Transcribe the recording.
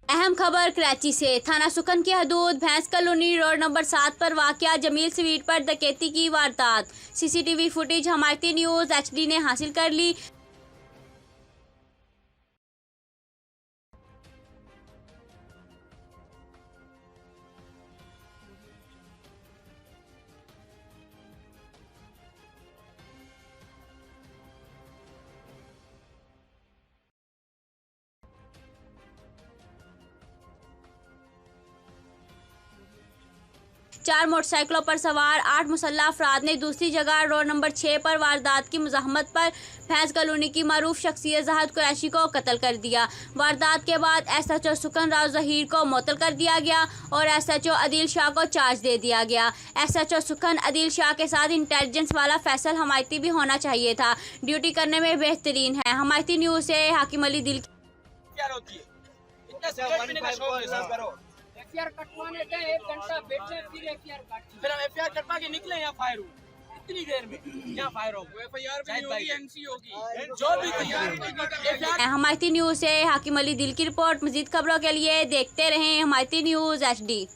अहम खबर कराची से। थाना सुखन की हदूद भैंस कॉलोनी रोड नंबर 7 पर वाक़या जमील स्वीट पर डकैती की वारदात। सीसीटीवी फुटेज हमायती न्यूज़ HD ने हासिल कर ली। 4 मोटरसाइकिलों पर सवार 8 मुसल्लह अफराद ने दूसरी जगह रोड नंबर 6 पर वारदात की मुज़ाहमत पर भैंस कॉलोनी की मरूफ शख्सियत ज़ाहिद कुरैशी को कत्ल कर दिया। वारदात के बाद SHO सुकन राव ज़हीर को मुअत्तल कर दिया गया और SHO अदील शाह को चार्ज दे दिया गया। SHO सुकन अदील शाह के साथ इंटेलिजेंस वाला फैसल हमायती भी होना चाहिए था। ड्यूटी करने में बेहतरीन है। हमायती न्यूज़ से हाकिम अली दिल। एफआईआर कटवाने गए 1 घंटा बैठे फिर एफआईआर काटी, फिर हम एफआईआर कटवा के निकले, यहाँ फायर हुआ इतनी देर में, यहाँ फायर हो एफआईआर भी नहीं होगी, एनसी होगी, जो भी तैयार। हमायती न्यूज़ से हाकिम अली दिल की रिपोर्ट। मज़ीद खबरों के लिए देखते रहें हमायती न्यूज़ HD।